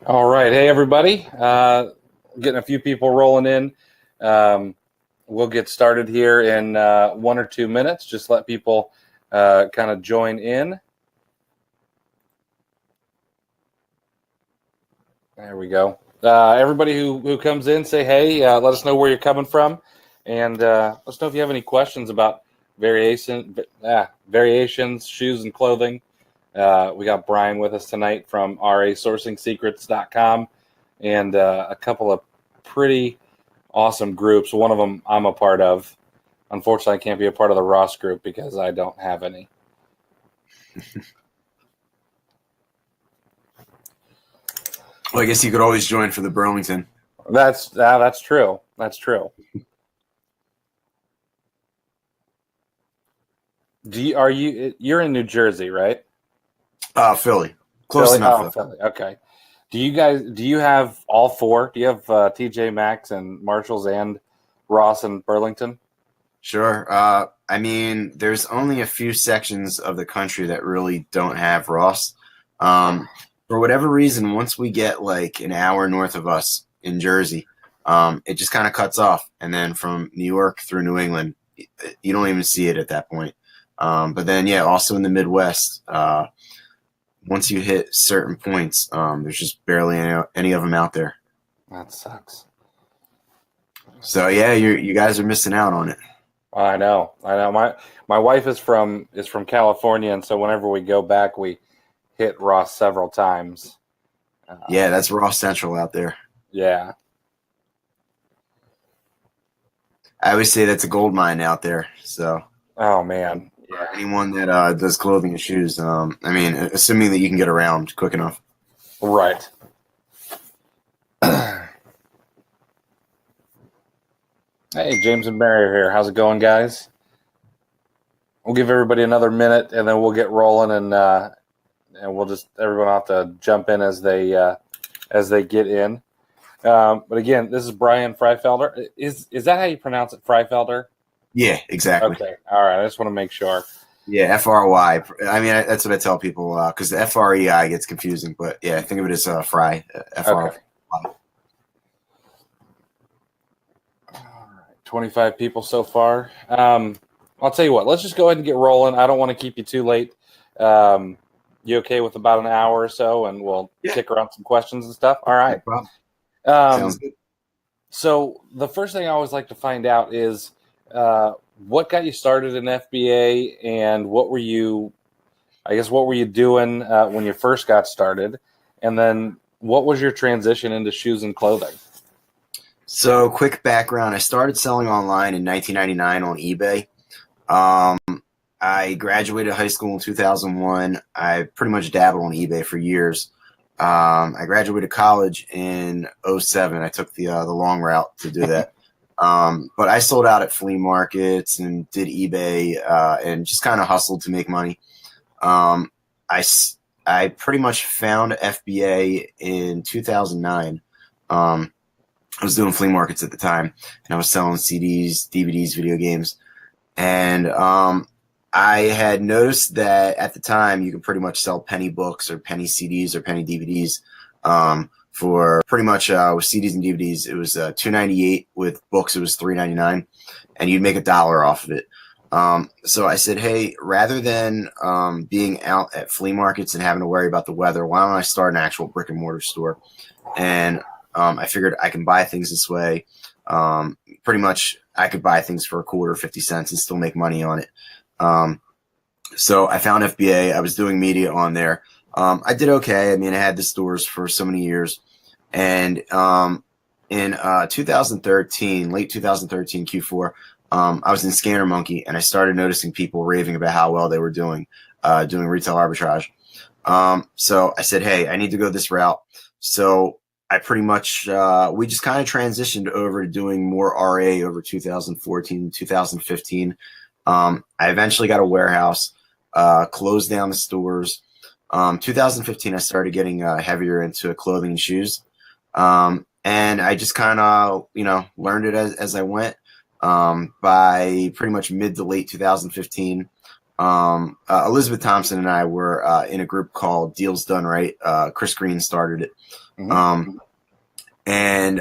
All right. Hey, everybody. Getting a few people rolling in. We'll get started here in 1 or 2 minutes. Just let people kind of join in. There we go. Everybody who comes in, say hey. Let us know where you're coming from. And let us know if you have any questions about variations, shoes, and clothing. We got Brian with us tonight from rasourcingsecrets.com and a couple of pretty awesome groups. One of them I'm a part of. Unfortunately, I can't be a part of the Ross group because I don't have any. Well, I guess you could always join for the Burlington. That's true. That's true. You're in New Jersey, right? Philly. Close enough. Philly. Okay. Do you have all four? Do you have TJ Maxx and Marshalls and Ross and Burlington? Sure. I mean, there's only a few sections of the country that really don't have Ross. For whatever reason, once we get like an hour north of us in Jersey, it just kind of cuts off. And then from New York through New England, you don't even see it at that point. But then, yeah, also in the Midwest, once you hit certain points, there's just barely any of them out there. That sucks. So yeah, you guys are missing out on it. I know. My wife is from California, and so whenever we go back, we hit Ross several times. Yeah, that's Ross Central out there. Yeah. I always say that's a gold mine out there. So. Oh man. Yeah. Anyone that does clothing and shoes, I mean, assuming that you can get around quick enough. Right. Hey, James and Mary are here. How's it going, guys? We'll give everybody another minute, and then we'll get rolling, and we'll just everyone will have to jump in as they get in. But again, this is Brian Freifelder. Is that how you pronounce it, Freifelder? Yeah, exactly. Okay. All right. I just want to make sure. Yeah, FRY. I mean, that's what I tell people because the FREI gets confusing. But yeah, think of it as Fry. FRY. Okay. All right. 25 people so far. I'll tell you what. Let's just go ahead and get rolling. I don't want to keep you too late. You okay with about an hour or so, and we'll kick around some questions and stuff? All right. No problem. Sounds good. So the first thing I always like to find out is what got you started in FBA, and what were you doing when you first got started, and then what was your transition into shoes and clothing? So quick background, I started selling online in 1999 on eBay. I graduated high school in 2001. I pretty much dabbled on eBay for years. I graduated college in 2007. I took the long route to do that. But I sold out at flea markets and did eBay and just kind of hustled to make money. I pretty much found FBA in 2009. I was doing flea markets at the time, and I was selling CDs, DVDs, video games. And I had noticed that at the time you could pretty much sell penny books or penny CDs or penny DVDs for pretty much with CDs and DVDs. It was $2.98. With books, it was $3.99, and you'd make $1 off of it. So I said, hey, rather than being out at flea markets and having to worry about the weather, why don't I start an actual brick and mortar store? And I figured I can buy things this way. Pretty much I could buy things for $0.25, 50 cents, and still make money on it. So I found FBA. I was doing media on there. I did okay. I mean, I had the stores for so many years. And in 2013, late 2013, Q4, I was in Scanner Monkey, and I started noticing people raving about how well they were doing retail arbitrage. So I said, hey, I need to go this route. So I pretty much, we just kind of transitioned over to doing more RA over 2014, 2015. I eventually got a warehouse, closed down the stores. 2015, I started getting heavier into clothing and shoes. And I just kind of, learned it as I went. By pretty much mid to late 2015, Elizabeth Thompson and I were in a group called Deals Done Right. Chris Green started it. Mm-hmm. And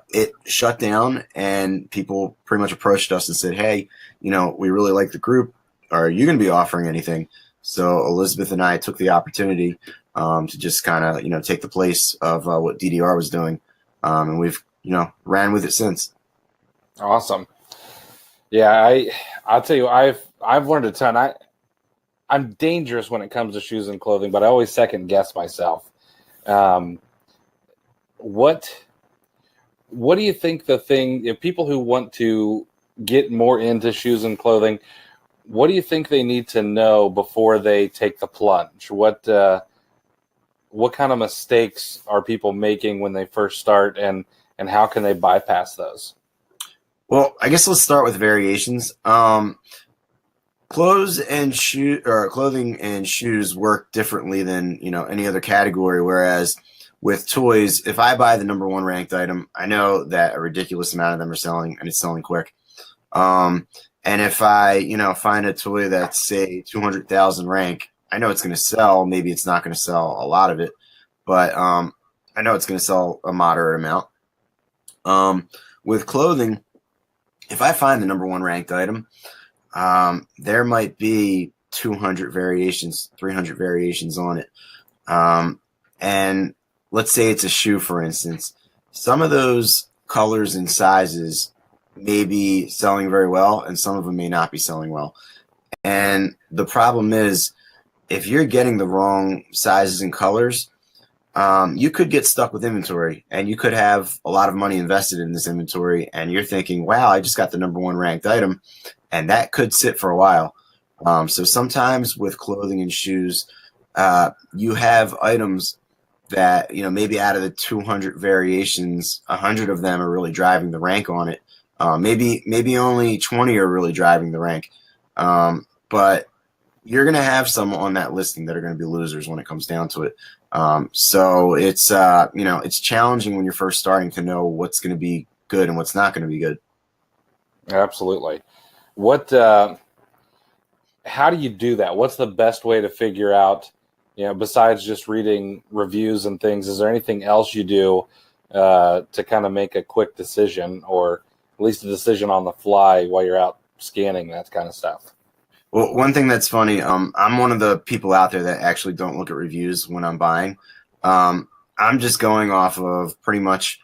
it shut down, and people pretty much approached us and said, hey, we really like the group. Are you going to be offering anything? So Elizabeth and I took the opportunity to just kind of, take the place of what DDR was doing. And we've, ran with it since. Awesome. Yeah, I'll tell you, I've learned a ton. I'm dangerous when it comes to shoes and clothing, but I always second guess myself. What do you think if people who want to get more into shoes and clothing, what do you think they need to know before they take the plunge? What kind of mistakes are people making when they first start, and how can they bypass those? Well, I guess let's start with variations. Clothing and shoes work differently than any other category. Whereas with toys, if I buy the number one ranked item, I know that a ridiculous amount of them are selling, and it's selling quick. And if I find a toy that's say 200,000 rank, I know it's going to sell. Maybe it's not going to sell a lot of it, but I know it's going to sell a moderate amount. With clothing, if I find the number one ranked item, there might be 200 variations, 300 variations on it. And let's say it's a shoe, for instance. Some of those colors and sizes may be selling very well, and some of them may not be selling well. And the problem is, if you're getting the wrong sizes and colors, you could get stuck with inventory, and you could have a lot of money invested in this inventory, and you're thinking, wow, I just got the number one ranked item, and that could sit for a while. So sometimes with clothing and shoes, you have items that, maybe out of the 200 variations, 100 of them are really driving the rank on it. Maybe only 20 are really driving the rank. But you're going to have some on that listing that are going to be losers when it comes down to it. So it's, it's challenging when you're first starting to know what's going to be good and what's not going to be good. Absolutely. How do you do that? What's the best way to figure out, besides just reading reviews and things, is there anything else you do to kind of make a quick decision, or at least a decision on the fly while you're out scanning, that kind of stuff? Well, one thing that's funny, I'm one of the people out there that actually don't look at reviews when I'm buying. I'm just going off of pretty much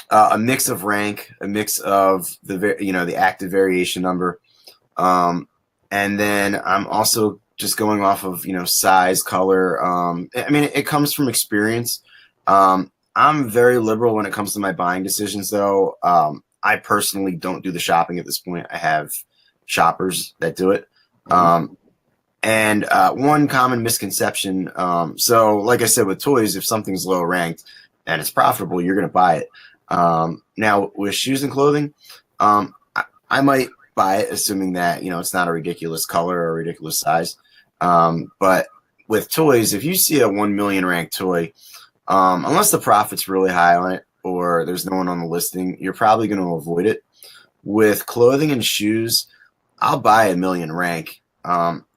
a mix of rank, a mix of the active variation number, and then I'm also just going off of size, color. I mean, it comes from experience. I'm very liberal when it comes to my buying decisions, though. I personally don't do the shopping at this point. I have shoppers that do it. And one common misconception. So like I said, with toys, if something's low ranked and it's profitable, you're going to buy it. Now with shoes and clothing, I might buy it assuming that, it's not a ridiculous color or a ridiculous size. But with toys, if you see a 1 million ranked toy, unless the profit's really high on it or there's no one on the listing, you're probably going to avoid it. With clothing and shoes, I'll buy a million rank.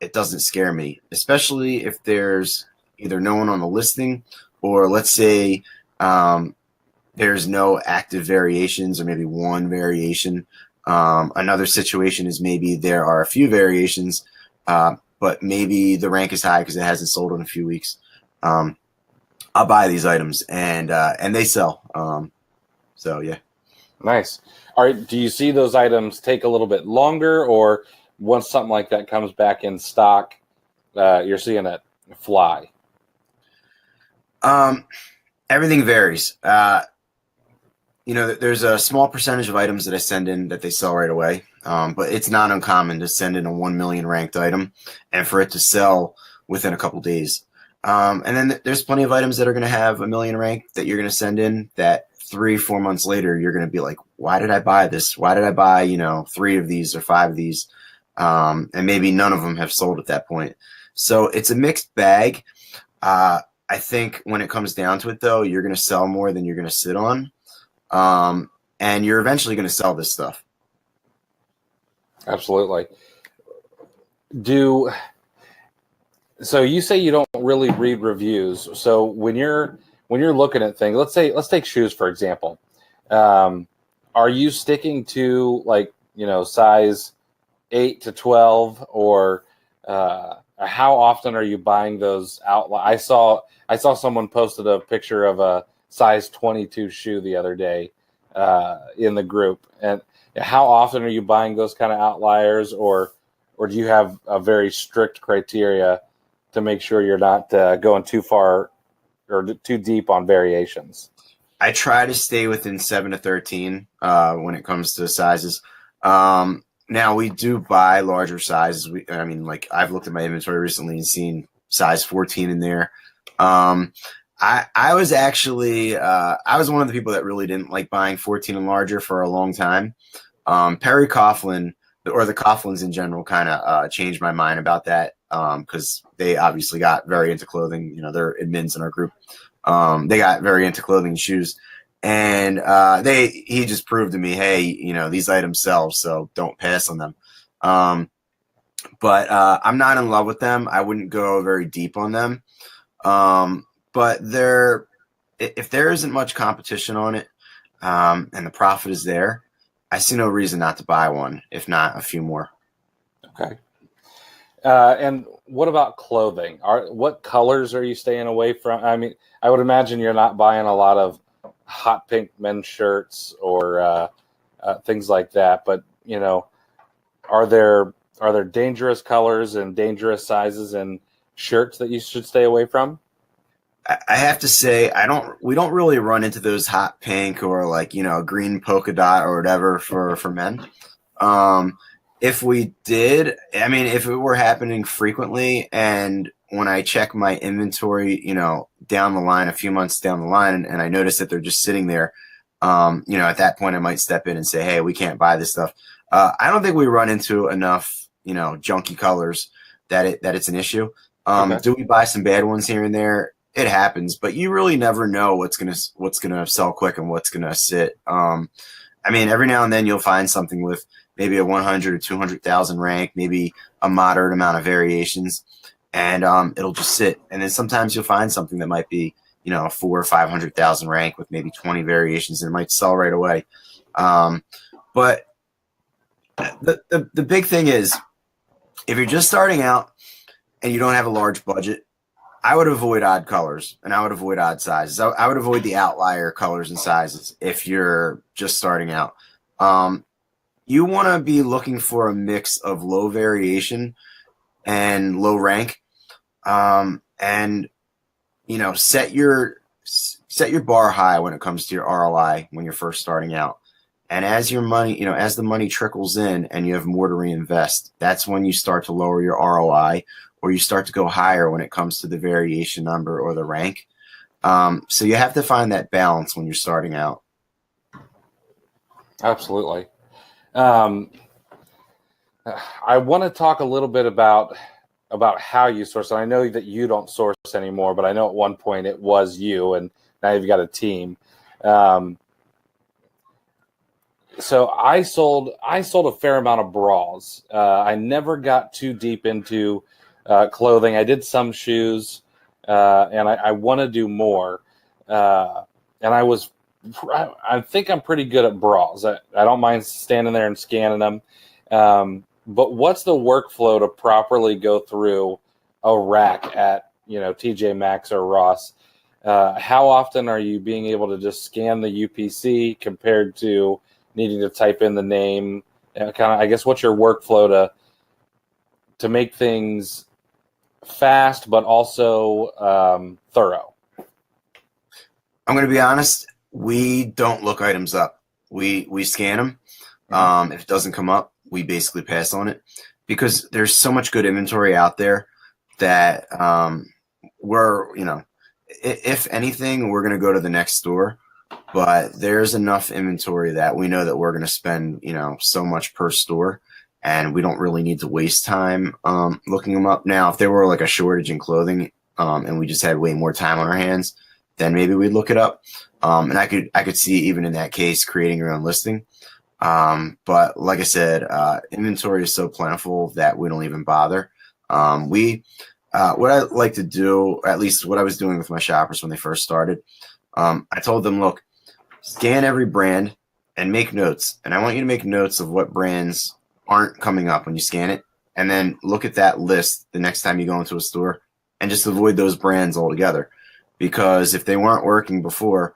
It doesn't scare me, especially if there's either no one on the listing, or let's say there's no active variations or maybe one variation. Another situation is maybe there are a few variations, but maybe the rank is high because it hasn't sold in a few weeks. I'll buy these items and they sell. So yeah. Nice. All right. Do you see those items take a little bit longer, or once something like that comes back in stock, you're seeing it fly? Everything varies. There's a small percentage of items that I send in that they sell right away. But it's not uncommon to send in a 1 million ranked item and for it to sell within a couple days. And then there's plenty of items that are going to have a million rank that you're going to send in that 3-4 months later, you're going to be like, why did I buy this? Why did I buy, 3 of these or 5 of these? And maybe none of them have sold at that point. So it's a mixed bag. I think when it comes down to it, though, you're going to sell more than you're going to sit on. And you're eventually going to sell this stuff. Absolutely. So you say you don't really read reviews. So when you're when you're looking at things, let's take shoes for example. Are you sticking to like, size 8 to 12, or how often are you buying those out? I saw someone posted a picture of a size 22 shoe the other day in the group, and how often are you buying those kind of outliers, or do you have a very strict criteria to make sure you're not going too far or too deep on variations? I try to stay within 7 to 13 when it comes to sizes. Now we do buy larger sizes. Like I've looked at my inventory recently and seen size 14 in there. I was actually I was one of the people that really didn't like buying 14 and larger for a long time. Perry Coughlin, or the Coughlins in general, kind of changed my mind about that because they obviously got very into clothing. They're admins in our group. They got very into clothing and shoes, and he just proved to me, hey, these items sell, so don't pass on them. But I'm not in love with them. I wouldn't go very deep on them. But if there isn't much competition on it, and the profit is there, I see no reason not to buy one, if not a few more. Okay. And what about clothing? What colors are you staying away from? I mean, I would imagine you're not buying a lot of hot pink men's shirts or things like that. But are there dangerous colors and dangerous sizes and shirts that you should stay away from? I have to say, we don't really run into those hot pink or like, green polka dot or whatever for men. If we did, if it were happening frequently, and when I check my inventory, down the line, a few months down the line, and I notice that they're just sitting there, at that point I might step in and say, hey, we can't buy this stuff. I don't think we run into enough, junky colors that it's an issue. Okay. Do we buy some bad ones here and there? It happens, but you really never know what's gonna sell quick and what's gonna sit. Every now and then you'll find something with maybe a 100 or 200,000 rank, maybe a moderate amount of variations, and it'll just sit. And then sometimes you'll find something that might be, a 400,000 or 500,000 rank with maybe 20 variations, and it might sell right away. But the big thing is, if you're just starting out and you don't have a large budget, I would avoid odd colors and I would avoid odd sizes. I would avoid the outlier colors and sizes if you're just starting out. You want to be looking for a mix of low variation and low rank, and set your bar high when it comes to your ROI when you're first starting out. And as your money, as the money trickles in and you have more to reinvest, that's when you start to lower your ROI, or you start to go higher when it comes to the variation number or the rank. So you have to find that balance when you're starting out. Absolutely. I want to talk a little bit about how you source. And I know that you don't source anymore, but I know at one point it was you, and now you've got a team. So I sold a fair amount of bras. I never got too deep into clothing. I did some shoes, and I want to do more. And I think I'm pretty good at bras. I don't mind standing there and scanning them. But what's the workflow to properly go through a rack at TJ Maxx or Ross? How often are you being able to just scan the UPC compared to needing to type in the name? I guess what's your workflow to make things fast but also thorough? I'm going to be honest. We don't look items up. We scan them. If it doesn't come up, we basically pass on it, because there's so much good inventory out there that if anything, we're going to go to the next store. But there's enough inventory that we know that we're going to spend, so much per store, and we don't really need to waste time looking them up. Now, if there were like a shortage in clothing and we just had way more time on our hands, then maybe we'd look it up. And I could see, even in that case, creating your own listing. But like I said, inventory is so plentiful that we don't even bother. We what I like to do, or at least what I was doing with my shoppers when they first started, I told them, look, scan every brand and make notes. And I want you to make notes of what brands aren't coming up when you scan it. And then look at that list the next time you go into a store and just avoid those brands altogether. Because if they weren't working before,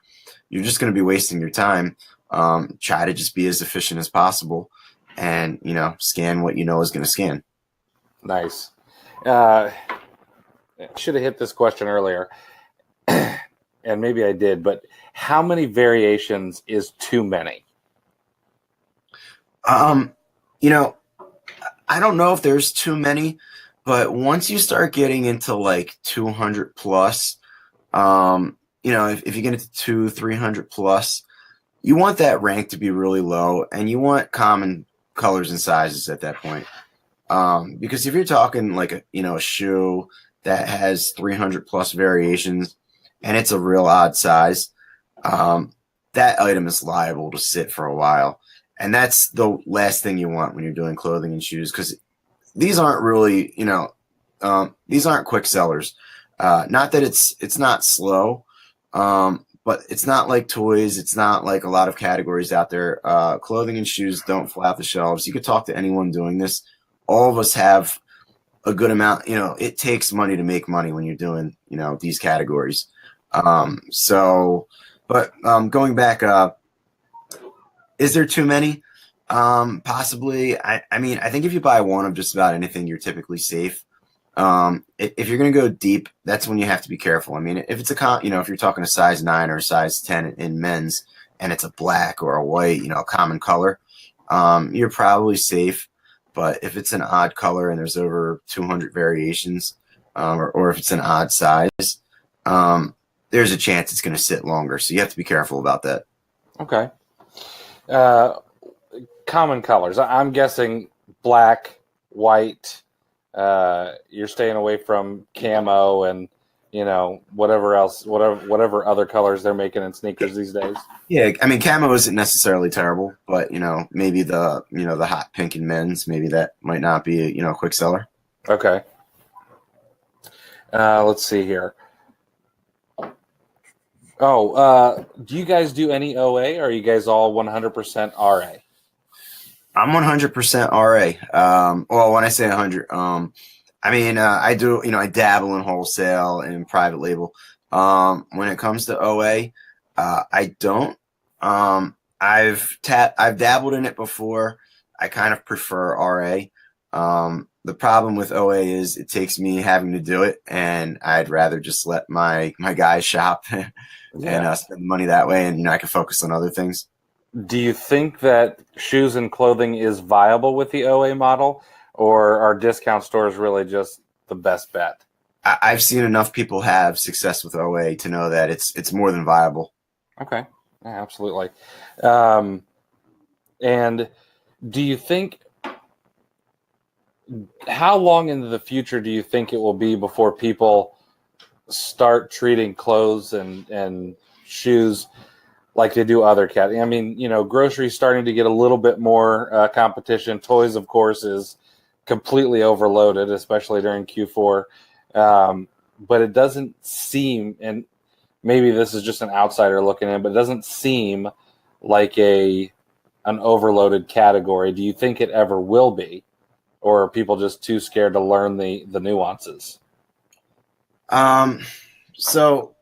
you're just going to be wasting your time. Try to just be as efficient as possible and, scan what you know is going to scan. Nice. Should have hit this question earlier, and maybe I did, but how many variations is too many? I don't know if there's too many, but once you start getting into like 200 plus, if you get into 200-300 plus, you want that rank to be really low, and you want common colors and sizes at that point. Because if you're talking like a shoe that has 300 plus variations and it's a real odd size, that item is liable to sit for a while. And that's the last thing you want when you're doing clothing and shoes, because these aren't really, these aren't quick sellers. Not that it's not slow, but it's not like toys. It's not like a lot of categories out there. Clothing and shoes don't fly off the shelves. You could talk to anyone doing this. All of us have a good amount. It takes money to make money when you're doing, these categories. But going back, is there too many? Possibly. I think if you buy one of just about anything, you're typically safe. If you're going to go deep, that's when you have to be careful. I mean, if it's if you're talking a size 9 or a size 10 in men's and it's a black or a white, common color, you're probably safe. But if it's an odd color and there's over 200 variations, or if it's an odd size, there's a chance it's going to sit longer. So you have to be careful about that. Okay. Common colors. I'm guessing black, white. You're staying away from camo and whatever else, whatever other colors they're making in sneakers these days. Yeah, I mean, camo isn't necessarily terrible, but maybe the hot pink in men's, maybe that might not be a quick seller. Okay. Let's see here. Oh, do you guys do any OA, or are you guys all 100% RA? I'm 100% RA. Well, when I say 100, I do, I dabble in wholesale and private label. When it comes to OA, I don't. I've dabbled in it before. I kind of prefer RA. The problem with OA is it takes me having to do it, and I'd rather just let my guys shop and spend the money that way, and I can focus on other things. Do you think that shoes and clothing is viable with the OA model, or are discount stores really just the best bet? I've seen enough people have success with OA to know that it's more than viable. Okay, absolutely. And do you think, how long into the future do you think it will be before people start treating clothes and shoes like they do other categories? I mean, groceries starting to get a little bit more competition. Toys, of course, is completely overloaded, especially during Q4. But it doesn't seem, and maybe this is just an outsider looking in, but it doesn't seem like an overloaded category. Do you think it ever will be? Or are people just too scared to learn the nuances? So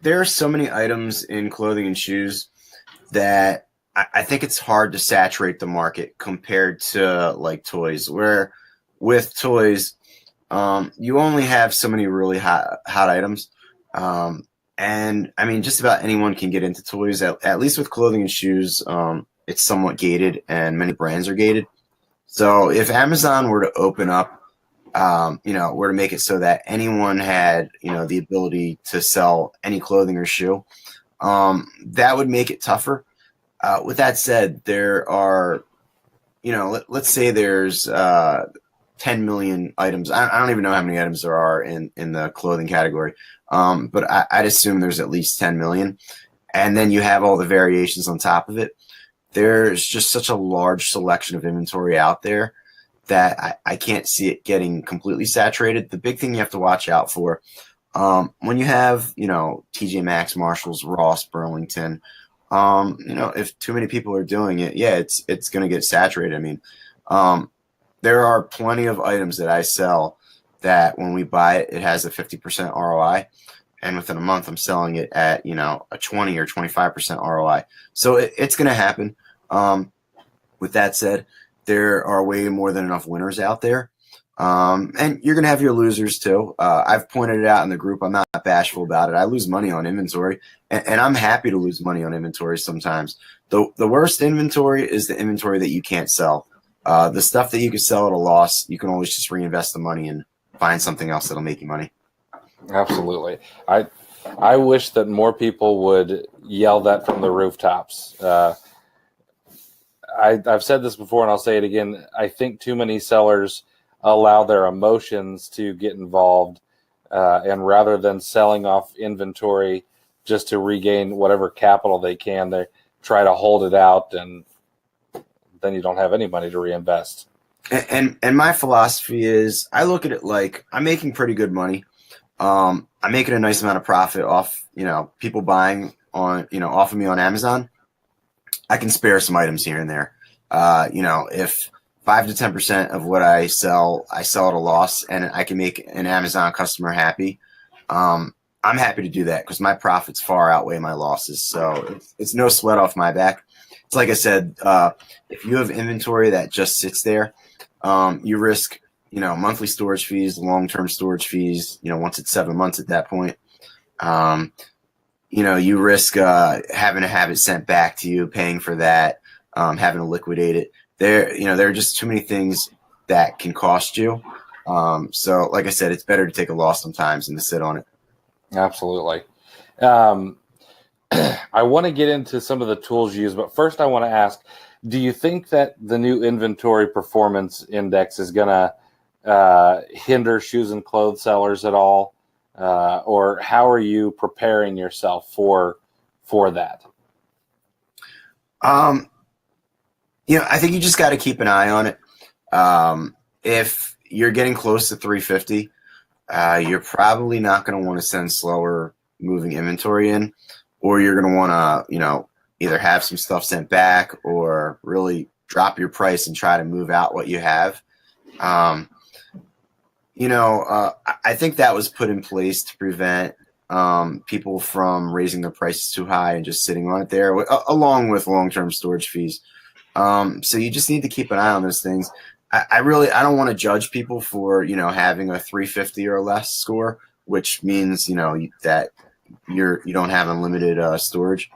there are so many items in clothing and shoes that I think it's hard to saturate the market compared to like toys, where with toys, you only have so many really hot items. And I mean, just about anyone can get into toys, at least with clothing and shoes. It's somewhat gated, and many brands are gated. So if Amazon were to open up, were to make it so that anyone had, the ability to sell any clothing or shoe, that would make it tougher. With that said, there are, let's say there's 10 million items. I don't even know how many items there are in the clothing category, but I'd assume there's at least 10 million. And then you have all the variations on top of it. There's just such a large selection of inventory out there that I can't see it getting completely saturated. The big thing you have to watch out for when you have, TJ Maxx, Marshalls, Ross, Burlington, if too many people are doing it, yeah, it's going to get saturated. I mean, there are plenty of items that I sell that when we buy it, it has a 50% ROI. And within a month, I'm selling it at, a 20 or 25% ROI. So it's going to happen. With that said, there are way more than enough winners out there. And you're going to have your losers too. I've pointed it out in the group. I'm not bashful about it. I lose money on inventory, and I'm happy to lose money on inventory sometimes. The worst inventory is the inventory that you can't sell. The stuff that you can sell at a loss, you can always just reinvest the money and find something else that'll make you money. Absolutely. I wish that more people would yell that from the rooftops. I've said this before, and I'll say it again. I think too many sellers allow their emotions to get involved, and rather than selling off inventory just to regain whatever capital they can, they try to hold it out, and then you don't have any money to reinvest. And my philosophy is, I look at it like I'm making pretty good money. I'm making a nice amount of profit off, people buying on, off of me on Amazon. I can spare some items here and there. If 5 to 10% of what I sell at a loss, and I can make an Amazon customer happy, I'm happy to do that because my profits far outweigh my losses. So it's no sweat off my back. It's like I said, if you have inventory that just sits there, you risk, monthly storage fees, long-term storage fees, once it's 7 months at that point. You risk having to have it sent back to you, paying for that, having to liquidate it. There are just too many things that can cost you. So like I said, it's better to take a loss sometimes than to sit on it. Absolutely. I want to get into some of the tools you use, but first I want to ask, do you think that the new inventory performance index is going to hinder shoes and clothes sellers at all? Or how are you preparing yourself for that? I think you just got to keep an eye on it. If you're getting close to 350, you're probably not going to want to send slower moving inventory in, or you're going to want to, either have some stuff sent back or really drop your price and try to move out what you have. I think that was put in place to prevent people from raising their prices too high and just sitting on it there, along with long-term storage fees. So you just need to keep an eye on those things. I don't want to judge people for, having a 350 or less score, which means, that you don't have unlimited storage.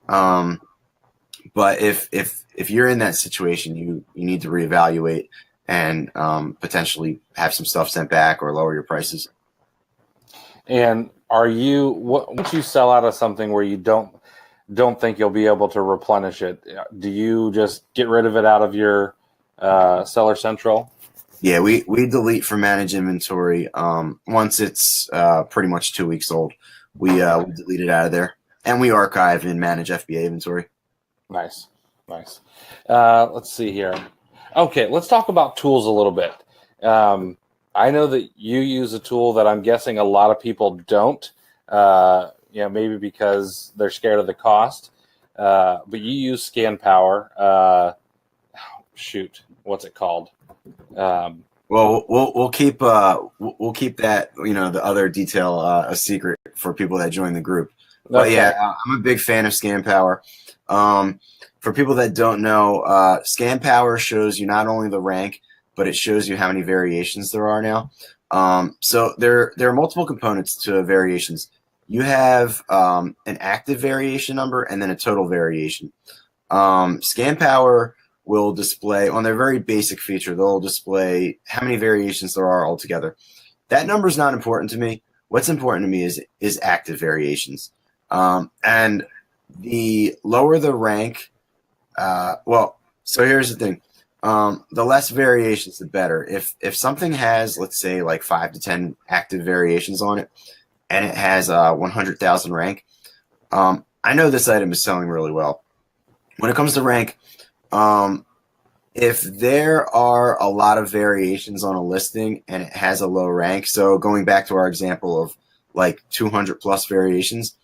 But if you're in that situation, you need to reevaluate and potentially have some stuff sent back or lower your prices. And once you sell out of something where you don't think you'll be able to replenish it, do you just get rid of it out of your Seller Central? Yeah, we delete from manage inventory once it's pretty much 2 weeks old. We delete it out of there, and we archive in manage FBA inventory. Nice. Let's see here. Okay, let's talk about tools a little bit. I know that you use a tool that I'm guessing a lot of people don't. Maybe because they're scared of the cost. But you use Scan Power. What's it called? Well, we'll keep that, the other detail a secret for people that join the group. But Okay. yeah, I'm a big fan of Scan Power. For people that don't know, Scan Power shows you not only the rank, but it shows you how many variations there are now. So there are multiple components to variations. You have an active variation number and then a total variation. Scan Power will display, on their very basic feature, they'll display how many variations there are altogether. That number is not important to me. What's important to me is active variations. And the lower the rank, so here's the thing. The less variations, the better. If something has, let's say, like 5 to 10 active variations on it, and it has 100,000 rank, I know this item is selling really well. When it comes to rank, If there are a lot of variations on a listing and it has a low rank, so going back to our example of like 200 plus variations,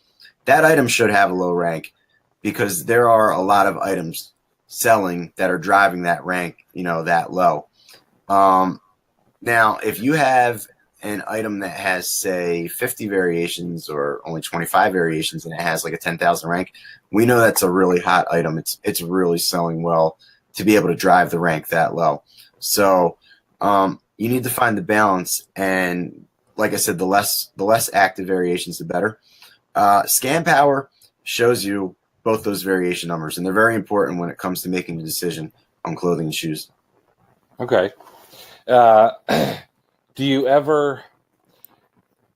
that item should have a low rank because there are a lot of items selling that are driving that rank, that low. Now, if you have an item that has, say, 50 variations or only 25 variations and it has like a 10,000 rank, we know that's a really hot item. It's really selling well to be able to drive the rank that low. So you need to find the balance. And like I said, the less active variations, the better. Scan power shows you both those variation numbers, and they're very important when it comes to making a decision on clothing and shoes. Okay. Do you ever?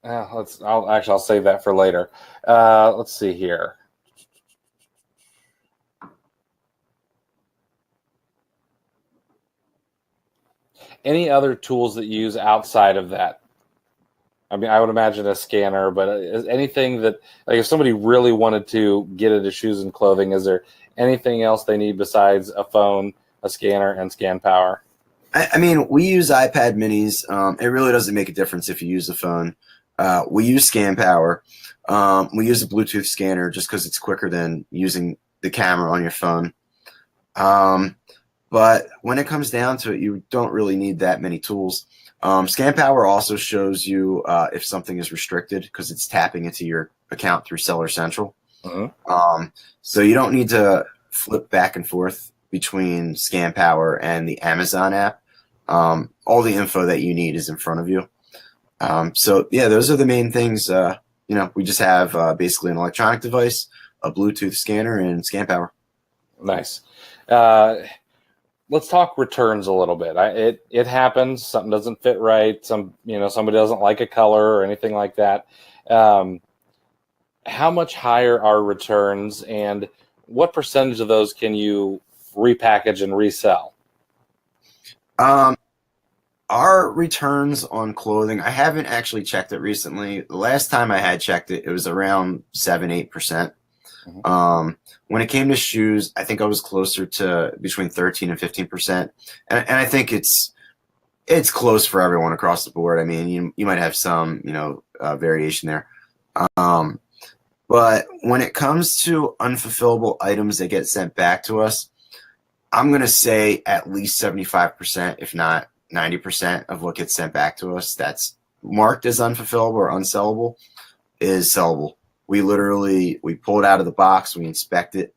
I'll save that for later. Let's see here. Any other tools that you use outside of that? I mean, I would imagine a scanner, but is anything that, like, if somebody really wanted to get into shoes and clothing, is there anything else they need besides a phone, a scanner, and scan power? I mean, we use iPad minis. It really doesn't make a difference if you use the phone. We use scan power. We use a Bluetooth scanner just because it's quicker than using the camera on your phone. But when it comes down to it, you don't really need that many tools. Scan power also shows you if something is restricted because it's tapping into your account through Seller Central. So you don't need to flip back and forth between scan power and the Amazon app. All the info that you need is in front of you. So yeah, those are the main things. We just have basically an electronic device, a Bluetooth scanner, and scan power. Nice. Let's talk returns a little bit. It happens. Something doesn't fit right. Somebody doesn't like a color or anything like that. How much higher are returns, and what percentage of those can you repackage and resell? Our returns on clothing, I haven't actually checked it recently. The last time I had checked it, it was around 7-8%. When it came to shoes, I think I was closer to between 13 and 15%. And I think it's close for everyone across the board. I mean, you might have some, variation there. But when it comes to unfulfillable items that get sent back to us, I'm going to say at least 75%, if not 90% of what gets sent back to us that's marked as unfulfillable or unsellable is sellable. We pull it out of the box, we inspect it,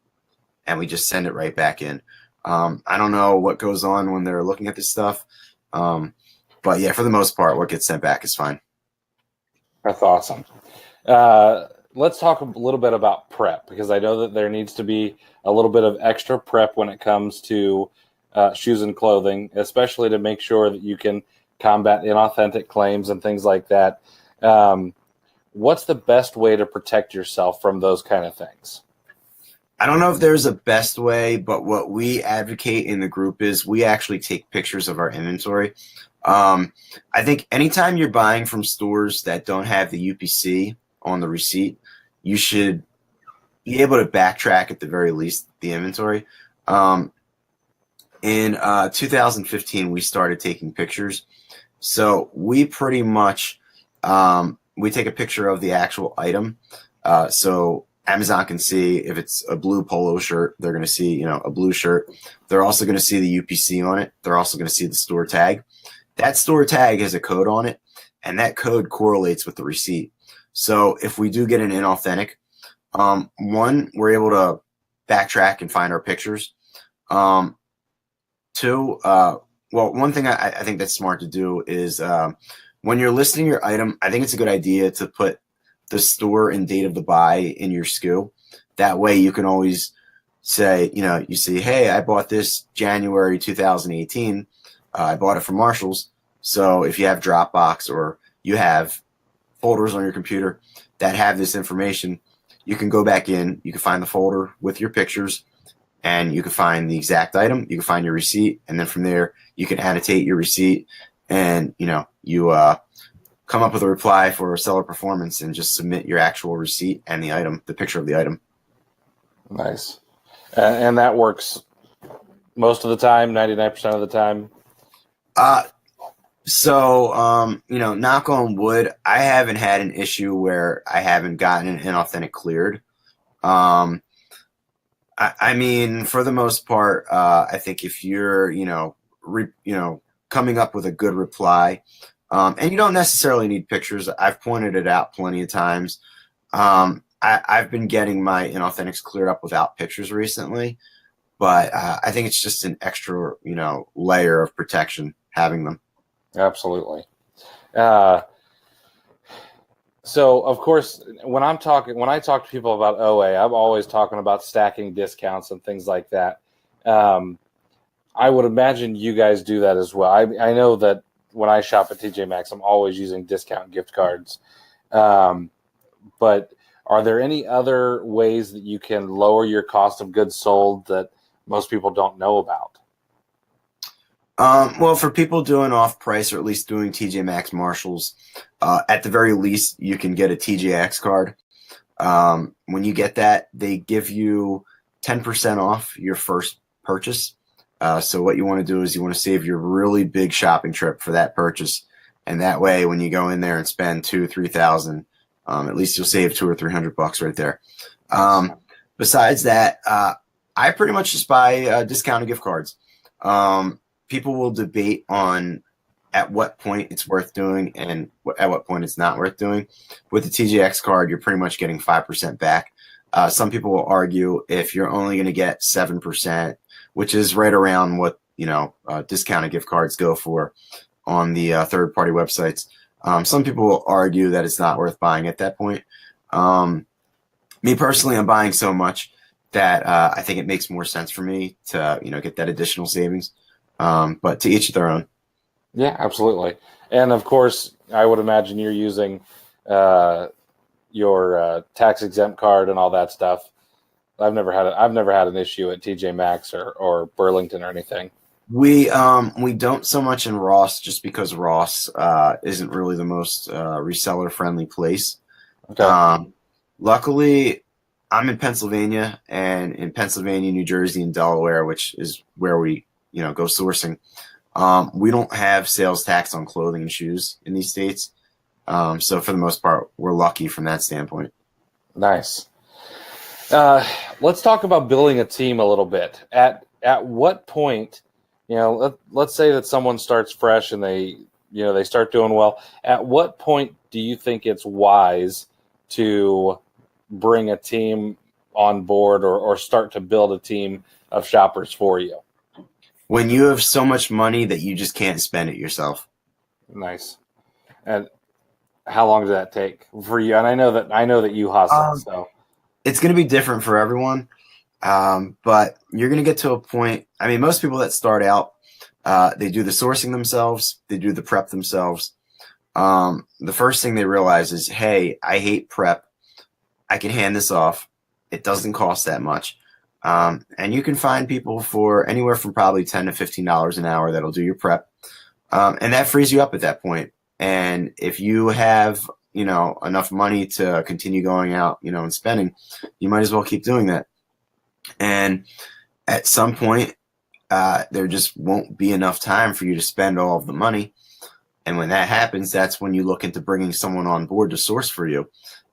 and we just send it right back in. I don't know what goes on when they're looking at this stuff. But yeah, for the most part, what gets sent back is fine. That's awesome. Let's talk a little bit about prep, because I know that there needs to be a little bit of extra prep when it comes to shoes and clothing, especially to make sure that you can combat inauthentic claims and things like that. What's the best way to protect yourself from those kind of things? I don't know if there's a best way, but what we advocate in the group is we actually take pictures of our inventory. I think anytime you're buying from stores that don't have the UPC on the receipt, you should be able to backtrack at the very least the inventory. In 2015, we started taking pictures. So we pretty much we take a picture of the actual item. So Amazon can see if it's a blue polo shirt, they're going to see, a blue shirt. They're also going to see the UPC on it. They're also going to see the store tag. That store tag has a code on it, and that code correlates with the receipt. So if we do get an inauthentic, one, we're able to backtrack and find our pictures. Two, one thing I think that's smart to do is when you're listing your item, I think it's a good idea to put the store and date of the buy in your SKU. That way you can always say, you see, hey, I bought this January 2018. I bought it from Marshall's. So if you have Dropbox or you have folders on your computer that have this information, you can go back in, you can find the folder with your pictures, and you can find the exact item, you can find your receipt, and then from there you can annotate your receipt, and you come up with a reply for seller performance and just submit your actual receipt and the picture of the item. Nice. And that works most of the time, 99% of the time? Knock on wood, I haven't had an issue where I haven't gotten an inauthentic cleared. I mean, for the most part, I think if you're, coming up with a good reply, and you don't necessarily need pictures. I've pointed it out plenty of times. I've been getting my inauthentics cleared up without pictures recently, but I think it's just an extra, layer of protection having them. Absolutely. So of course, when I talk to people about OA, I'm always talking about stacking discounts and things like that. I would imagine you guys do that as well. I know that when I shop at TJ Maxx, I'm always using discount gift cards. But are there any other ways that you can lower your cost of goods sold that most people don't know about? Well, for people doing off price, or at least doing TJ Maxx Marshalls, at the very least, you can get a TJX card. When you get that, they give you 10% off your first purchase. So what you want to do is you want to save your really big shopping trip for that purchase. And that way, when you go in there and spend $2,000-3,000, at least you'll save $200 or $300 right there. Besides that, I pretty much just buy discounted gift cards. People will debate on at what point it's worth doing and at what point it's not worth doing. With the TJX card, you're pretty much getting 5% back. Some people will argue if you're only going to get 7%, which is right around what discounted gift cards go for on the third-party websites. Some people will argue that it's not worth buying at that point. Me personally, I'm buying so much that I think it makes more sense for me to get that additional savings. But to each their own. Yeah, absolutely. And of course, I would imagine you're using your tax exempt card and all that stuff. I've never had an issue at TJ Maxx or Burlington or anything. We don't so much in Ross, just because Ross isn't really the most reseller friendly place. Okay. Luckily, I'm in Pennsylvania, and in Pennsylvania, New Jersey, and Delaware, which is where we go sourcing. We don't have sales tax on clothing and shoes in these states. So for the most part, we're lucky from that standpoint. Nice. Let's talk about building a team a little bit. At what point, let's say that someone starts fresh and they start doing well. At what point do you think it's wise to bring a team on board or start to build a team of shoppers for you? When you have so much money that you just can't spend it yourself. Nice. And how long does that take for you? And I know that you hustle. So it's going to be different for everyone. But you're going to get to a point. I mean, most people that start out, they do the sourcing themselves. They do the prep themselves. The first thing they realize is, hey, I hate prep. I can hand this off. It doesn't cost that much. And you can find people for anywhere from probably $10 to $15 an hour that'll do your prep. And that frees you up at that point. And if you have, enough money to continue going out, and spending, you might as well keep doing that. And at some point, there just won't be enough time for you to spend all of the money. And when that happens, that's when you look into bringing someone on board to source for you.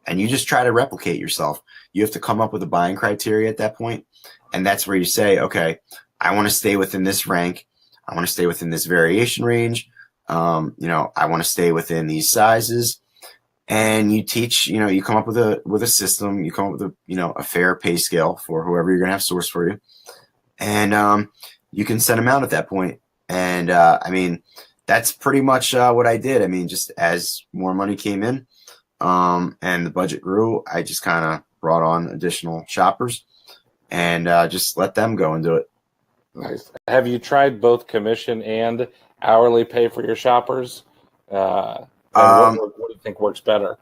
And you just try to replicate yourself. You have to come up with a buying criteria at that point. And that's where you say, okay, I want to stay within this rank. I want to stay within this variation range. I want to stay within these sizes. And you teach, you come up with a system. You come up with a fair pay scale for whoever you're going to have source for you. And you can send them out at that point. And that's pretty much what I did. I mean, just as more money came in, and the budget grew, I just kind of brought on additional shoppers and just let them go and do it. Nice. Have you tried both commission and hourly pay for your shoppers? What do you think works better?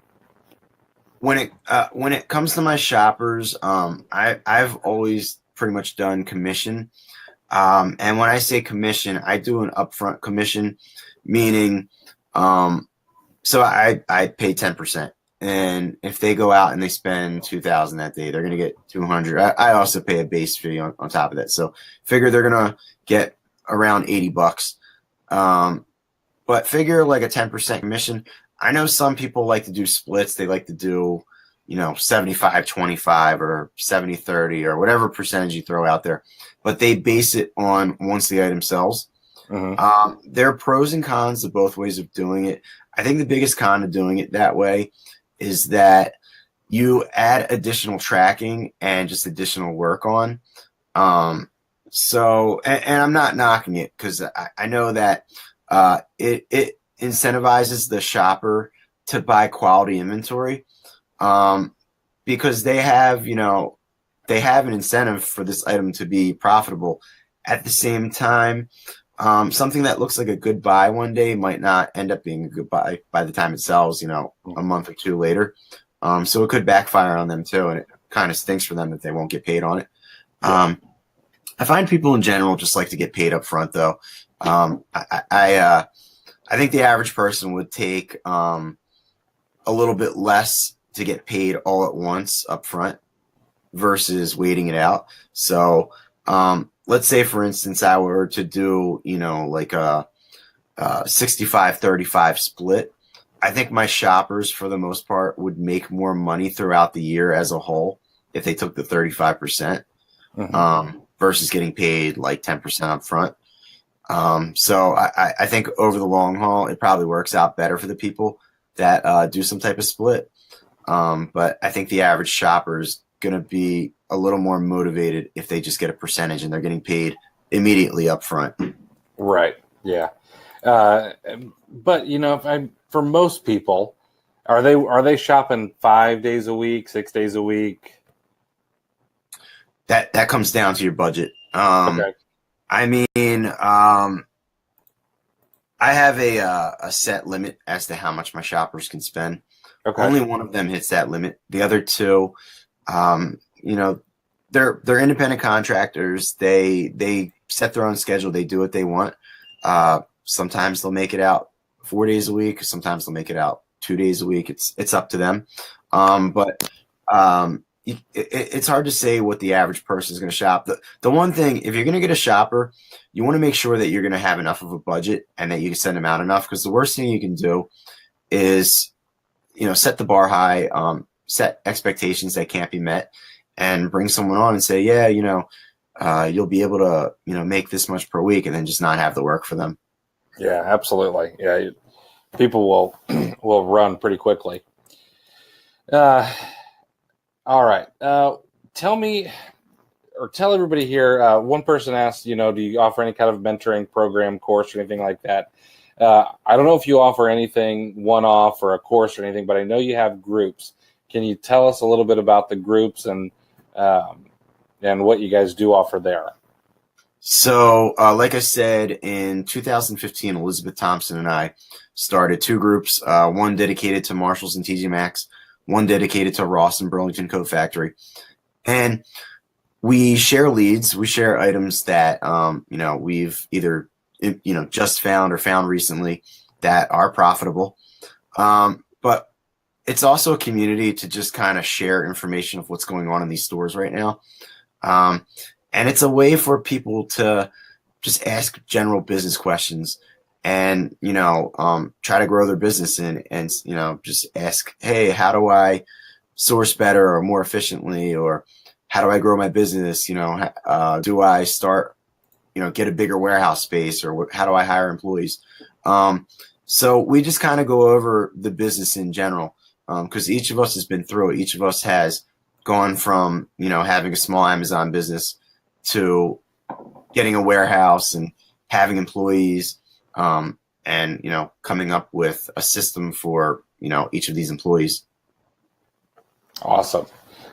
When it comes to my shoppers, I've always pretty much done commission. And when I say commission, I do an upfront commission, meaning so I pay 10%. And if they go out and they spend $2,000 that day, they're going to get $200. I also pay a base fee on top of that. So figure they're going to get around $80. But figure like a 10% commission. I know some people like to do splits. They like to do, 75-25 or 70-30 or whatever percentage you throw out there. But they base it on once the item sells. There are pros and cons to both ways of doing it. I think the biggest con of doing it that way is that you add additional tracking and just additional work on. So, and I'm not knocking it because I know that it incentivizes the shopper to buy quality inventory because they have an incentive for this item to be profitable. At the same time, something that looks like a good buy one day might not end up being a good buy by the time it sells, a month or two later. So it could backfire on them too, and it kind of stinks for them that they won't get paid on it. I find people in general just like to get paid up front, though. I think the average person would take a little bit less to get paid all at once up front versus waiting it out. So let's say, for instance, I were to do, like a 65-35 split. I think my shoppers, for the most part, would make more money throughout the year as a whole if they took the 35%. Versus getting paid like 10% up front. So I think over the long haul, it probably works out better for the people that do some type of split. But I think the average shopper is going to be a little more motivated if they just get a percentage and they're getting paid immediately up front. Right. Yeah. But for most people, are they shopping 5 days a week, 6 days a week? That comes down to your budget. Okay. I mean, I have a set limit as to how much my shoppers can spend. Okay. Only one of them hits that limit. The other two, they're independent contractors. They set their own schedule. They do what they want. Sometimes they'll make it out 4 days a week. Sometimes they'll make it out 2 days a week. It's up to them. It's hard to say what the average person is going to shop. The one thing, if you're going to get a shopper, you want to make sure that you're going to have enough of a budget and that you can send them out enough, because the worst thing you can do is, set the bar high, set expectations that can't be met, and bring someone on and say, yeah, you'll be able to, make this much per week, and then just not have the work for them. Yeah, absolutely. Yeah. People will run pretty quickly. All right. Tell me, or tell everybody here, one person asked, do you offer any kind of mentoring program, course, or anything like that? I don't know if you offer anything one-off or a course or anything, but I know you have groups. Can you tell us a little bit about the groups and what you guys do offer there? So, like I said, in 2015, Elizabeth Thompson and I started two groups, one dedicated to Marshalls and TJ Maxx, one dedicated to Ross and Burlington Coat Factory. And we share leads. We share items that, we've either, just found or found recently that are profitable. But it's also a community to just kind of share information of what's going on in these stores right now. And it's a way for people to just ask general business questions and, try to grow their business and just ask, hey, how do I source better or more efficiently? Or how do I grow my business? Do I start, get a bigger warehouse space, or how do I hire employees? So we just kind of go over the business in general, because each of us has been through it. Each of us has gone from, having a small Amazon business to getting a warehouse and having employees, and, coming up with a system for, each of these employees. Awesome.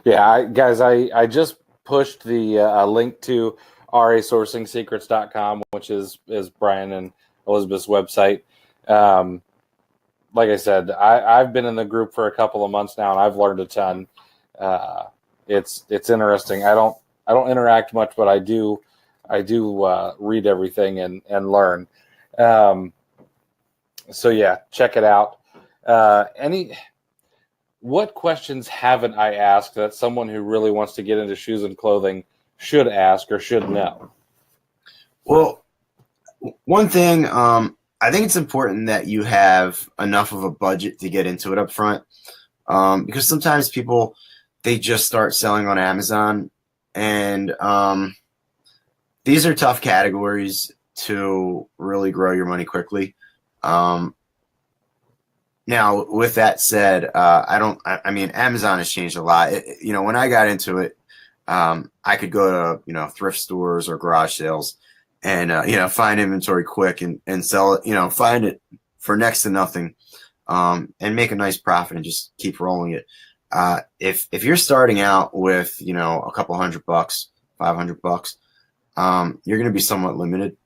Yeah, I just pushed the link to rasourcingsecrets.com, which is Brian and Elizabeth's website. Like I said, I've been in the group for a couple of months now, and I've learned a ton. It's interesting. I don't interact much, but I do read everything and learn. So yeah, check it out. What questions haven't I asked that someone who really wants to get into shoes and clothing should ask or should know? Well, one thing, I think it's important that you have enough of a budget to get into it up front, because sometimes people they just start selling on Amazon, and these are tough categories to really grow your money quickly. Um, Now, with that said, I don't. I mean, Amazon has changed a lot. When I got into it, I could go to thrift stores or garage sales, and find inventory quick and sell it. Find it for next to nothing, and make a nice profit and just keep rolling it. If you're starting out with a couple $100, $500, you're going to be somewhat limited.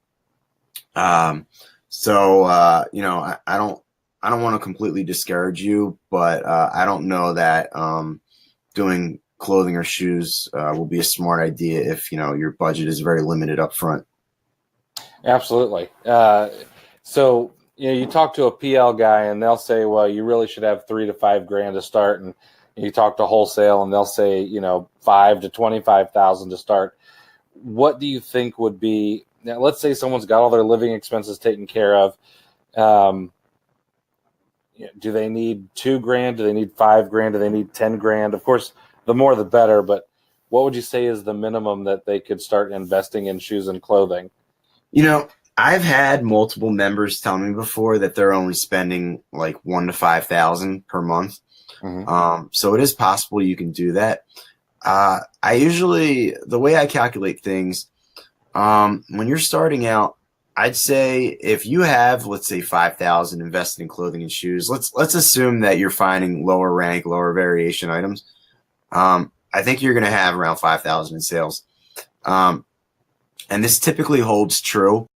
I don't want to completely discourage you, but I don't know that doing clothing or shoes will be a smart idea if your budget is very limited up front. Absolutely. So you talk to a PL guy and they'll say, well, you really should have $3,000 to $5,000 to start, and you talk to wholesale and they'll say $5,000 to $25,000 to start. What do you think would be? Now, let's say someone's got all their living expenses taken care of. Do they need $2,000? Do they need $5,000? Do they need $10,000? Of course, the more the better. But what would you say is the minimum that they could start investing in shoes and clothing? I've had multiple members tell me before that they're only spending like $1,000 to $5,000 per month. Mm-hmm. So it is possible you can do that. The way I calculate things, when you're starting out, I'd say if you have, let's say, 5,000 invested in clothing and shoes, let's assume that you're finding lower rank, lower variation items. I think you're going to have around 5,000 in sales. And this typically holds true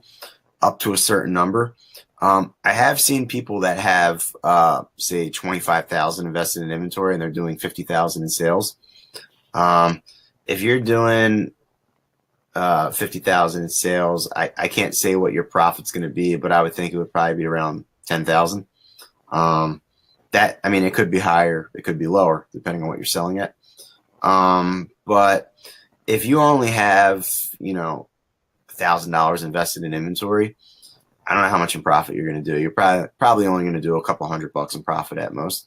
up to a certain number. I have seen people that have, say, 25,000 invested in inventory and they're doing 50,000 in sales. If you're doing 50,000 in sales, I can't say what your profit's going to be, but I would think it would probably be around 10,000. It could be higher, it could be lower, depending on what you're selling at. But if you only have, $1,000 invested in inventory, I don't know how much in profit you're going to do. You're probably only going to do a couple $100 in profit at most.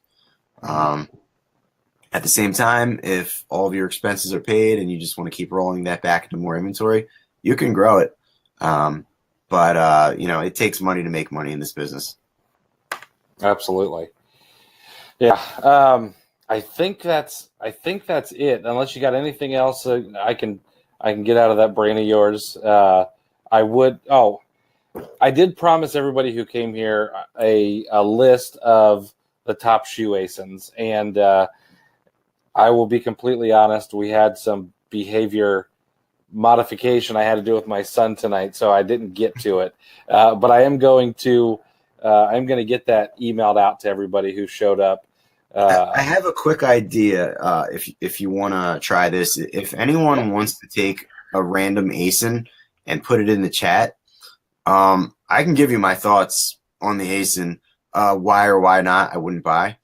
At the same time, if all of your expenses are paid and you just want to keep rolling that back into more inventory, you can grow it. But it takes money to make money in this business. Absolutely. Yeah. I think that's it. Unless you got anything else, I can get out of that brain of yours. I did promise everybody who came here a list of the top shoe ASINs, and I will be completely honest. We had some behavior modification I had to do with my son tonight, so I didn't get to it. But I am going to get that emailed out to everybody who showed up. I have a quick idea. If you want to try this, if anyone wants to take a random ASIN and put it in the chat, I can give you my thoughts on the ASIN, why or why not I wouldn't buy.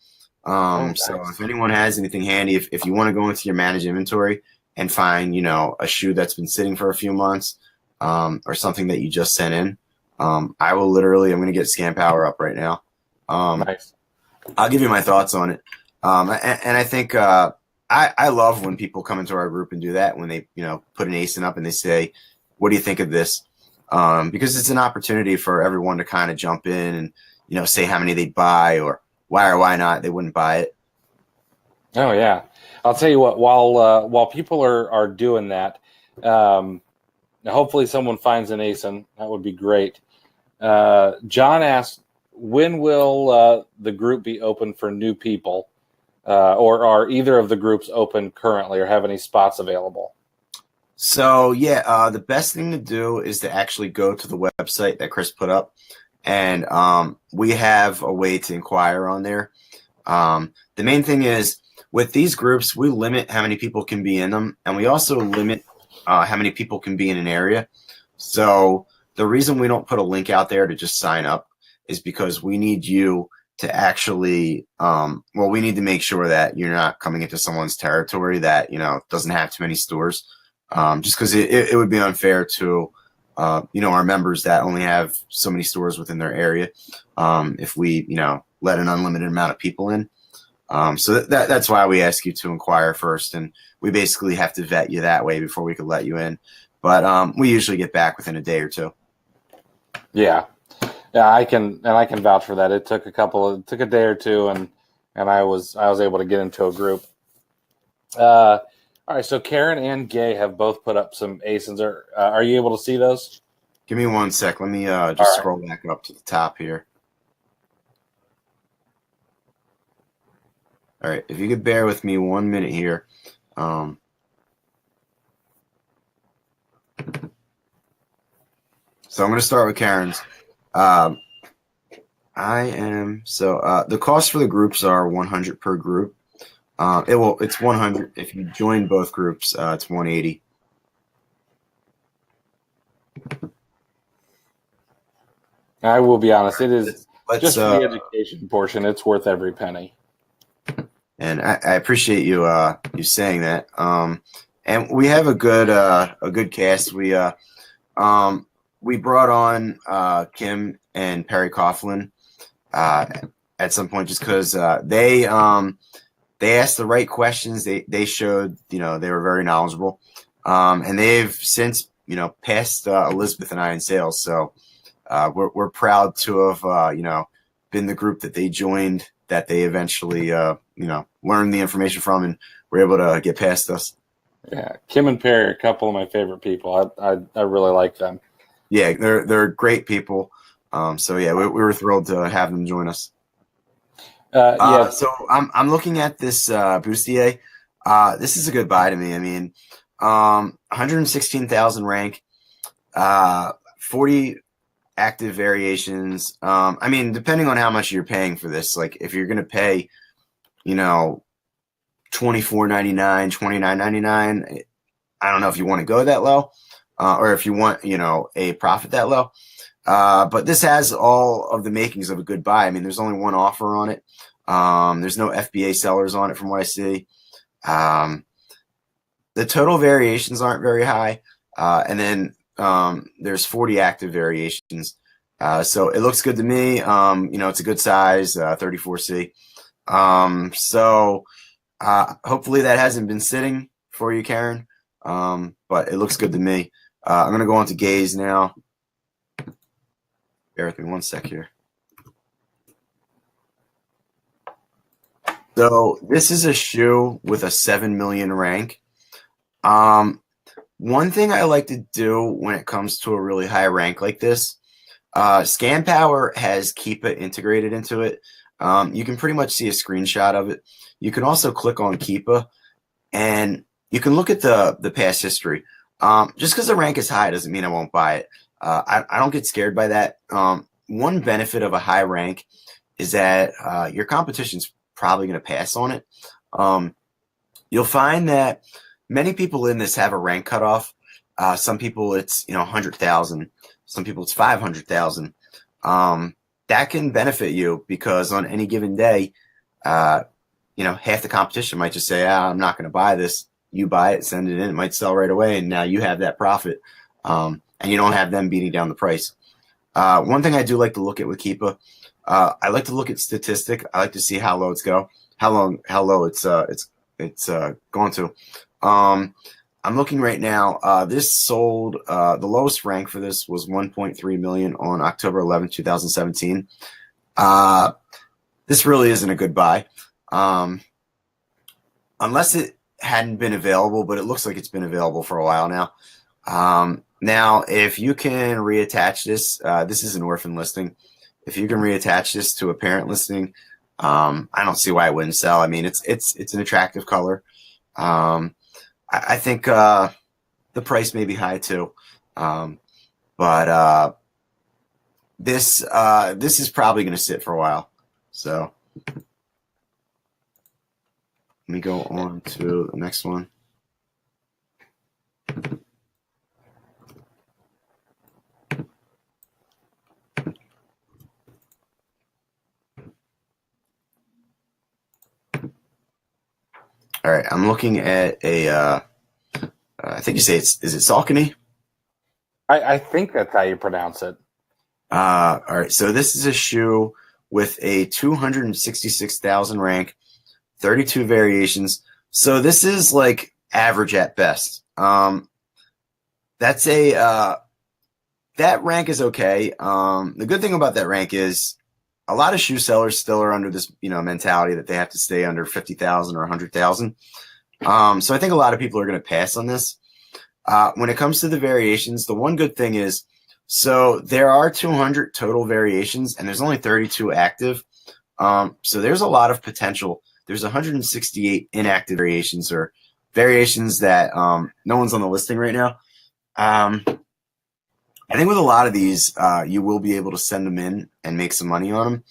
So if anyone has anything handy, if you want to go into your managed inventory and find, a shoe that's been sitting for a few months, or something that you just sent in, I'm going to get Scan Power up right now. Nice. I'll give you my thoughts on it. And I think, I love when people come into our group and do that, when they, put an ASIN up and they say, what do you think of this? Because it's an opportunity for everyone to kind of jump in and, say how many they buy or why not they wouldn't buy it. Oh yeah, I'll tell you what. While people are doing that, hopefully someone finds an ASIN. That would be great. John asked, when will the group be open for new people, or are either of the groups open currently, or have any spots available? So yeah, the best thing to do is to actually go to the website that Chris put up. And we have a way to inquire on there. The main thing is, with these groups, we limit how many people can be in them, and we also limit how many people can be in an area. So the reason we don't put a link out there to just sign up is because we need you to actually, we need to make sure that you're not coming into someone's territory that, doesn't have too many stores, just because it would be unfair to our members that only have so many stores within their area. If we, let an unlimited amount of people in. So that's why we ask you to inquire first, and we basically have to vet you that way before we could let you in. But we usually get back within a day or two. Yeah, I can vouch for that. It took a day or two, and I was able to get into a group. All right, so Karen and Gay have both put up some ASINs. Are you able to see those? Give me 1 sec. Let me just scroll back up to the top here. All right, if you could bear with me 1 minute here. So I'm going to start with Karen's. The cost for the groups are $100 per group. It's $100 if you join both groups. It's $180. I will be honest; it is just for the education portion. It's worth every penny. And I appreciate you saying that. And we have a good cast. We brought on Kim and Perry Coughlin at some point just because they asked the right questions. They showed they were very knowledgeable, and they've since passed Elizabeth and I in sales. So we're proud to have been the group that they joined, that they eventually learned the information from, and were able to get past us. Yeah, Kim and Perry are a couple of my favorite people. I really like them. Yeah, they're great people. So yeah, we were thrilled to have them join us. So I'm looking at this bustier. This is a good buy to me. I mean, 116,000 rank, 40 active variations. I mean, depending on how much you're paying for this, like if you're gonna pay, $24.99, $29.99, I don't know if you want to go that low, or if you want, a profit that low. But this has all of the makings of a good buy. I mean, there's only one offer on it. There's no FBA sellers on it from what I see. The total variations aren't very high. And then there's 40 active variations. So it looks good to me. It's a good size, 34C. Hopefully that hasn't been sitting for you, Karen. But it looks good to me. I'm going to go on to gaze now. Bear with me 1 sec here. So this is a shoe with a 7 million rank. One thing I like to do when it comes to a really high rank like this, Scan Power has Keepa integrated into it. You can pretty much see a screenshot of it. You can also click on Keepa, and you can look at the past history. Just because the rank is high doesn't mean I won't buy it. I don't get scared by that. One benefit of a high rank is that your competition's probably going to pass on it. You'll find that many people in this have a rank cutoff. Some people it's 100,000. Some people it's 500,000. That can benefit you because on any given day, half the competition might just say, I'm not going to buy this. You buy it, send it in. It might sell right away, and now you have that profit, and you don't have them beating down the price. One thing I do like to look at with Keepa, I like to look at statistic. I like to see how low how low it's going to. I'm looking right now. This sold, the lowest rank for this was 1.3 million on October 11, 2017. This really isn't a good buy. Unless it hadn't been available, but it looks like it's been available for a while now. Now, if you can reattach this, this is an orphan listing. If you can reattach this to a parent listing, I don't see why it wouldn't sell. I mean, it's an attractive color. I think the price may be high too, but this is probably going to sit for a while. So let me go on to the next one. All right, I'm looking at a, I think you say is it Saucony? I think that's how you pronounce it. All right, so this is a shoe with a 266,000 rank, 32 variations. So this is like average at best. That's a that rank is okay. The good thing about that rank is a lot of shoe sellers still are under this, mentality that they have to stay under 50,000 or 100,000. So I think a lot of people are going to pass on this. When it comes to the variations, the one good thing is, so there are 200 total variations and there's only 32 active. So there's a lot of potential. There's 168 inactive variations, or variations that no one's on the listing right now. I think with a lot of these, you will be able to send them in and make some money on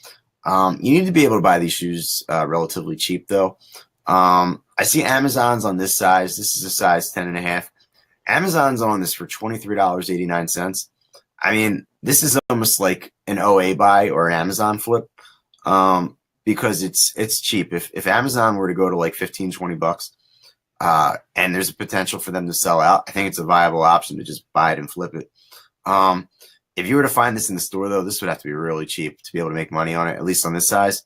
them. You need to be able to buy these shoes relatively cheap, though. I see Amazon's on this size. This is a size 10.5. Amazon's on this for $23.89. I mean, this is almost like an OA buy or an Amazon flip, because it's cheap. If Amazon were to go to like 15, 20 bucks, and there's a potential for them to sell out, I think it's a viable option to just buy it and flip it. If you were to find this in the store, though, this would have to be really cheap to be able to make money on it, at least on this size.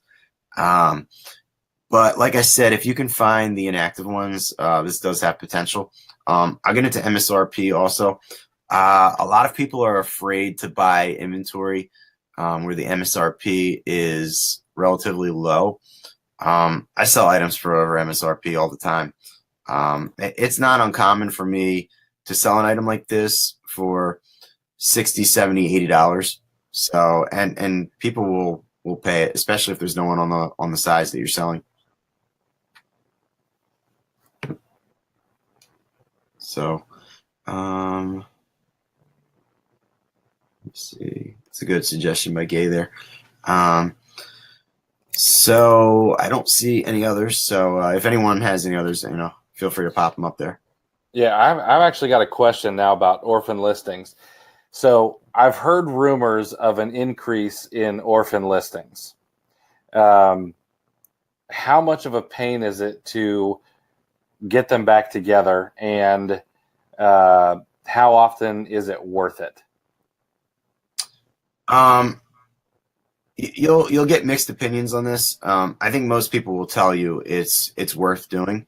But like I said, if you can find the inactive ones, this does have potential. I'll get into MSRP also. A lot of people are afraid to buy inventory where the MSRP is relatively low. I sell items for over MSRP all the time. It's not uncommon for me to sell an item like this for $60, $70, $80. So, and people will pay it, especially if there's no one on the size that you're selling. So, let's see. It's a good suggestion by Gay there. So I don't see any others. So if anyone has any others, feel free to pop them up there. Yeah, I've actually got a question now about Orphan listings. So I've heard rumors of an increase in Orphan listings. How much of a pain is it to get them back together, and how often is it worth it? You'll get mixed opinions on this. I think most people will tell you it's worth doing,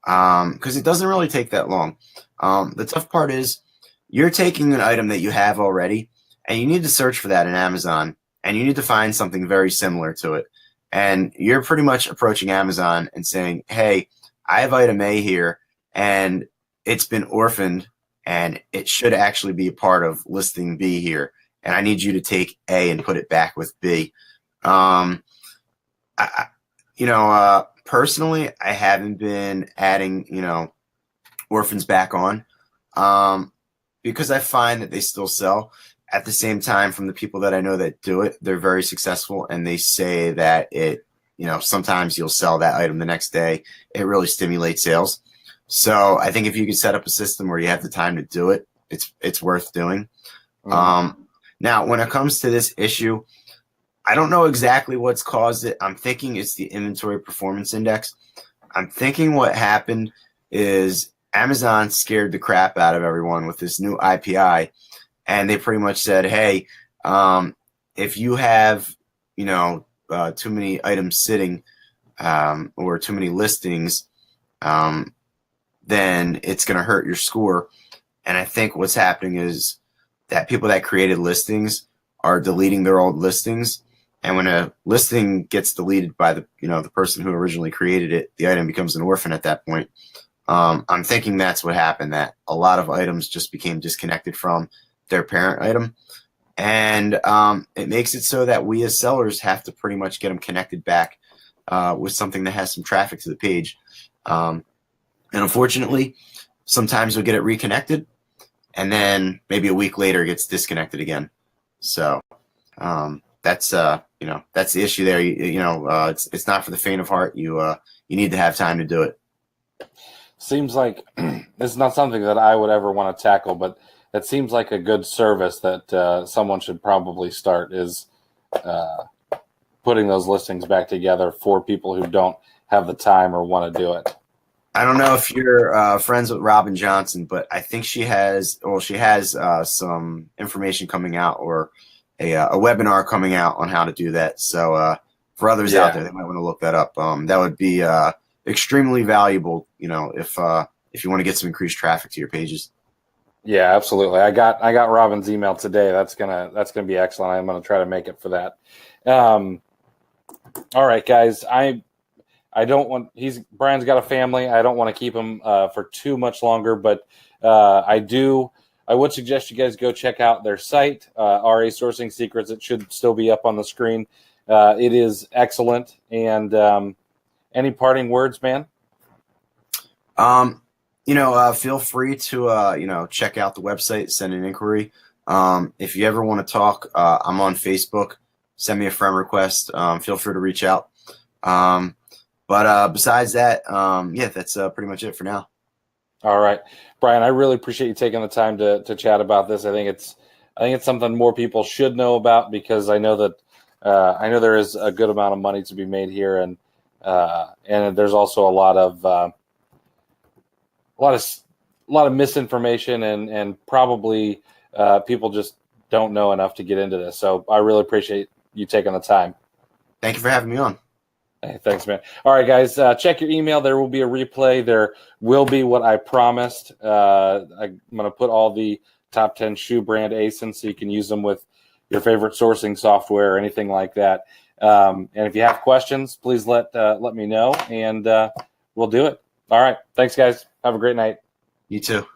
because it doesn't really take that long. The tough part is you're taking an item that you have already, and you need to search for that in Amazon, and you need to find something very similar to it. And you're pretty much approaching Amazon and saying, hey, I have item A here, and it's been orphaned, and it should actually be a part of listing B here, and I need you to take A and put it back with B. Personally, I haven't been adding, orphans back on, because I find that they still sell. At the same time, from the people that I know that do it, they're very successful, and they say that sometimes you'll sell that item the next day. It really stimulates sales. So I think if you can set up a system where you have the time to do it, it's worth doing. Now, when it comes to this issue, I don't know exactly what's caused it. I'm thinking it's the inventory performance index. I'm thinking what happened is Amazon scared the crap out of everyone with this new IPI, and they pretty much said, hey, if you have, too many items sitting, or too many listings, then it's going to hurt your score. And I think what's happening is that people that created listings are deleting their old listings. And when a listing gets deleted by the person who originally created it, the item becomes an orphan at that point. I'm thinking that's what happened, that a lot of items just became disconnected from their parent item. And it makes it so that we as sellers have to pretty much get them connected back with something that has some traffic to the page. And unfortunately, sometimes we'll get it reconnected, and then maybe a week later it gets disconnected again. So that's the issue there. It's not for the faint of heart. You need to have time to do it. Seems like it's not something that I would ever want to tackle, but it seems like a good service that someone should probably start, is putting those listings back together for people who don't have the time or want to do it. I don't know if you're friends with Robin Johnson, but I think she has some information coming out, or a webinar coming out on how to do that. So for others out there, they might want to look that up. That would be extremely valuable, if you want to get some increased traffic to your pages. Yeah, absolutely. I got Robin's email today. That's gonna be excellent. I'm gonna try to make it for that. All right, guys. I don't want Brian's got a family. I don't want to keep him for too much longer, but I would suggest you guys go check out their site, RA Sourcing Secrets. It should still be up on the screen. It is excellent. And any parting words, man? Feel free to check out the website, send an inquiry. If you ever want to talk, I'm on Facebook. Send me a friend request. Feel free to reach out. But besides that, that's pretty much it for now. All right, Brian, I really appreciate you taking the time to chat about this. I think it's something more people should know about, because I know there is a good amount of money to be made here, and there's also a lot of misinformation, and probably people just don't know enough to get into this. So I really appreciate you taking the time. Thank you for having me on. Hey, thanks, man. All right, guys, check your email. There will be a replay. There will be what I promised. I'm going to put all the top 10 shoe brand ASINs so you can use them with your favorite sourcing software or anything like that. And if you have questions, please let me know, and we'll do it. All right. Thanks, guys. Have a great night. You too.